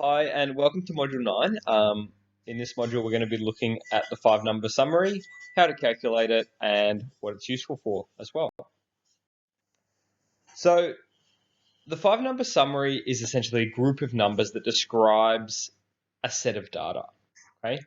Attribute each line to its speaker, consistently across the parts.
Speaker 1: Hi, and welcome to Module 9. In this module, we're going to be looking at the five-number summary, how to calculate it, and what it's useful for as well. So, the five-number summary is essentially a group of numbers that describes a set of data. Okay,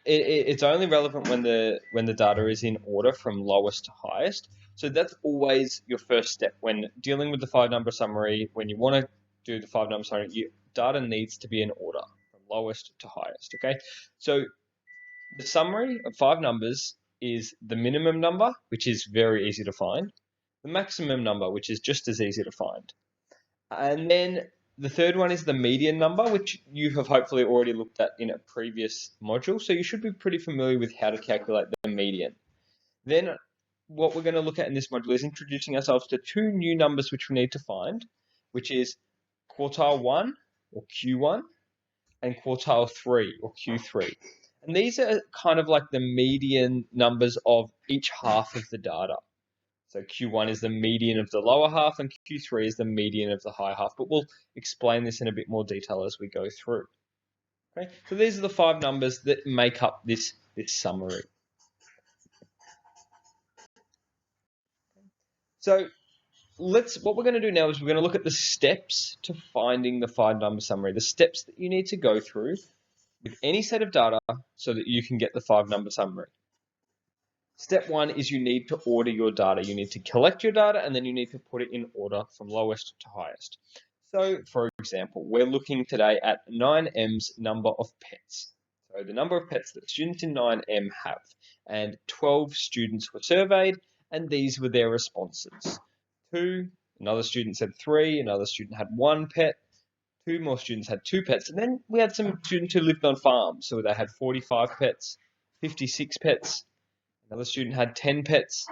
Speaker 1: it's only relevant when the data is in order from lowest to highest. So that's always your first step when dealing with the five-number summary. When you want to do the five-number summary, data needs to be in order from lowest to highest. Okay, so the summary of five numbers is the minimum number, which is very easy to find, the maximum number, which is just as easy to find, and then the third one is the median number, which you have hopefully already looked at in a previous module. So you should be pretty familiar with how to calculate the median. Then what we're going to look at in this module is introducing ourselves to two new numbers which we need to find, which is quartile 1 or Q1 and quartile 3 or Q3. And these are kind of like the median numbers of each half of the data. So Q1 is the median of the lower half and Q3 is the median of the high half, but we'll explain this in a bit more detail as we go through. Okay, so these are the five numbers that make up this summary. So what we're going to do now is we're going to look at the steps to finding the five-number summary, the steps that you need to go through with any set of data so that you can get the five-number summary. Step one is you need to order your data. You need to collect your data and then you need to put it in order from lowest to highest. So, for example, we're looking today at 9M's number of pets. So the number of pets that students in 9M have. And 12 students were surveyed and these were their responses. 2, another student said 3, another student had 1 pet, 2 more students had 2 pets, and then we had some students who lived on farms. So they had 45 pets, 56 pets, another student had 10 pets,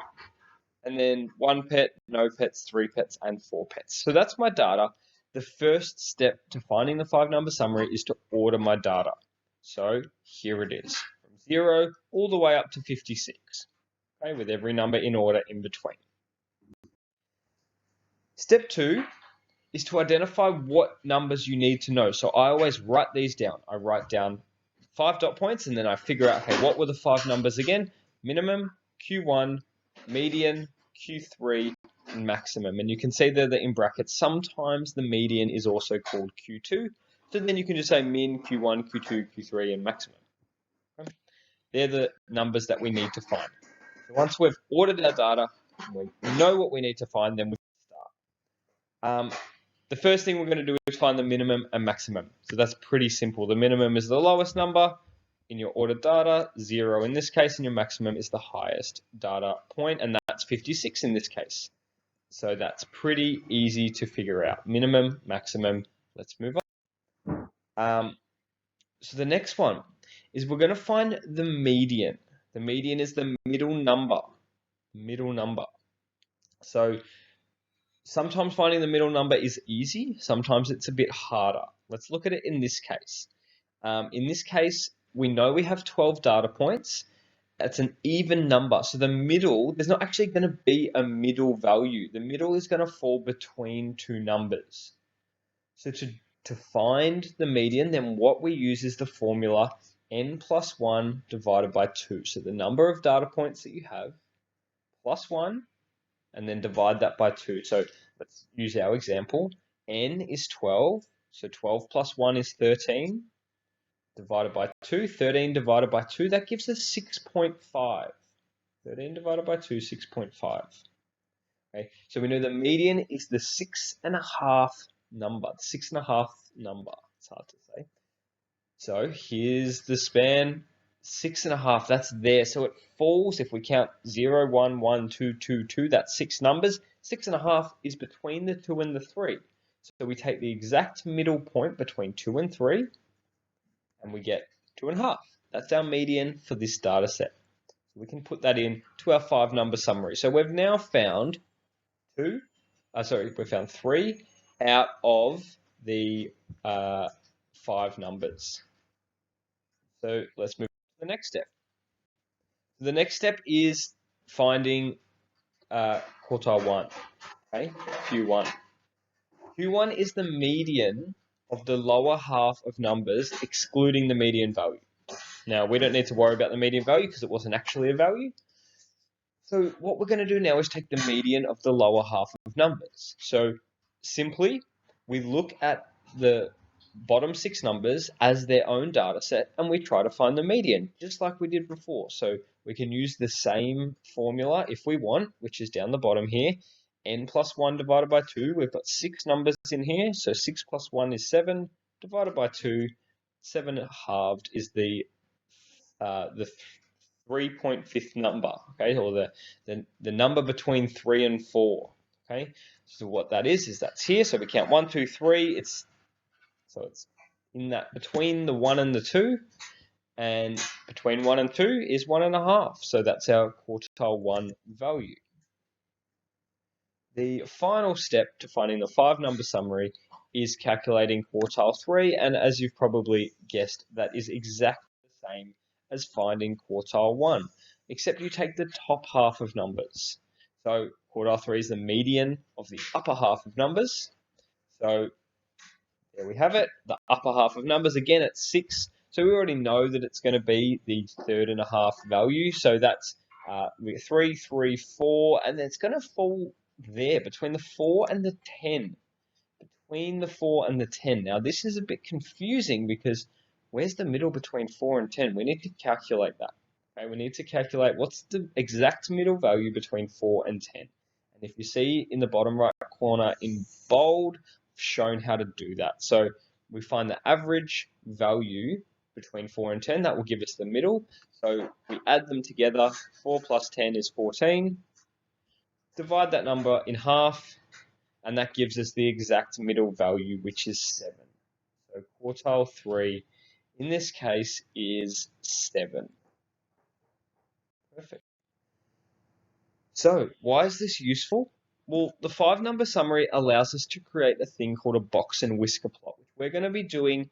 Speaker 1: and then 1 pet, no pets, 3 pets, and 4 pets. So that's my data. The first step to finding the five-number summary is to order my data. So here it is, from 0 all the way up to 56, okay, with every number in order in between. Step 2 is to identify what numbers you need to know. So I always write these down. I write down 5 dot points and then I figure out, okay, what were the 5 numbers again? Minimum, Q1, median, Q3, and maximum. And you can see there that in brackets, sometimes the median is also called Q2. So then you can just say min, Q1, Q2, Q3, and maximum. Okay? They're the numbers that we need to find. So once we've ordered our data, we know what we need to find, then we can start. The first thing we're going to do is find the minimum and maximum. So that's pretty simple. The minimum is the lowest number in your ordered data, 0 in this case, and your maximum is the highest data point, and that's 56 in this case. So that's pretty easy to figure out. Minimum, maximum. Let's move on. So the next one is we're going to find the median. The median is the middle number. Middle number. So sometimes finding the middle number is easy. Sometimes it's a bit harder. Let's look at it in this case. In this case, we know we have 12 data points. That's an even number. So the middle, there's not actually going to be a middle value. The middle is going to fall between two numbers. So to find the median, then what we use is the formula n plus 1 divided by 2. So the number of data points that you have plus 1 and then divide that by 2. So let's use our example. N is 12. So 12 plus 1 is 13 divided by 2. 13 divided by 2, that gives us 6.5. 13 divided by 2, 6.5. Okay, so we know the median is the 6.5 number. The 6.5 number. It's hard to say. So here's the span. 6.5, that's there. So it falls, if we count 0, 1, 1, 2, 2, 2, that's 6 numbers. 6.5 is between the 2 and the 3. So we take the exact middle point between 2 and 3, and we get 2.5. That's our median for this data set. So we can put that in to our five-number summary. So we've now found we found 3 out of the 5 numbers. So let's move to the next step. The next step is finding quartile 1, okay, Q1. Q1 is the median of the lower half of numbers, excluding the median value. Now, we don't need to worry about the median value because it wasn't actually a value. So what we're going to do now is take the median of the lower half of numbers. So simply, we look at the bottom 6 numbers as their own data set and we try to find the median, just like we did before. So we can use the same formula if we want, which is down the bottom here. N plus 1 divided by 2, we've got 6 numbers in here. So 6 plus 1 is 7, divided by 2, 7 halved is the 3.5th number, okay, or the number between 3 and 4, okay. So what that is that's here. So we count 1, 2, 3. It's in that between the 1 and the 2, and between 1 and 2 is 1.5. So that's our quartile 1 value. The final step to finding the 5-number summary is calculating quartile 3, and as you've probably guessed, that is exactly the same as finding quartile 1, except you take the top half of numbers. So quartile 3 is the median of the upper half of numbers. So there we have it, the upper half of numbers, again at 6. So we already know that it's going to be the 3.5 value. So that's 3, 3, 4, and then it's going to fall there between the 4 and the 10. Between the 4 and the 10. Now this is a bit confusing because where's the middle between 4 and 10? We need to calculate that. Okay, we need to calculate what's the exact middle value between 4 and 10. And if you see in the bottom right corner in bold, I've shown how to do that. So we find the average value between 4 and 10. That will give us the middle. So we add them together. 4 plus 10 is 14. Divide that number in half, and that gives us the exact middle value, which is 7. So quartile 3, in this case, is 7. Perfect. So why is this useful? Well, the 5-number summary allows us to create a thing called a box and whisker plot, which we're going to be doing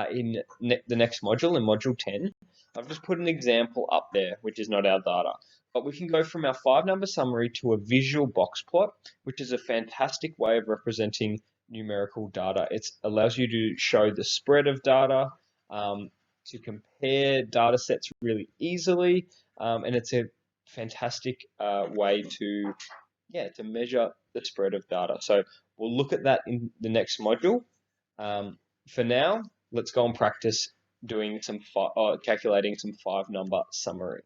Speaker 1: in the next module, in module 10. I've just put an example up there, which is not our data. But we can go from our 5-number summary to a visual box plot, which is a fantastic way of representing numerical data. It allows you to show the spread of data, to compare data sets really easily, and it's a fantastic way to measure the spread of data. So we'll look at that in the next module. For now, let's go and practice doing some calculating some 5-number summaries.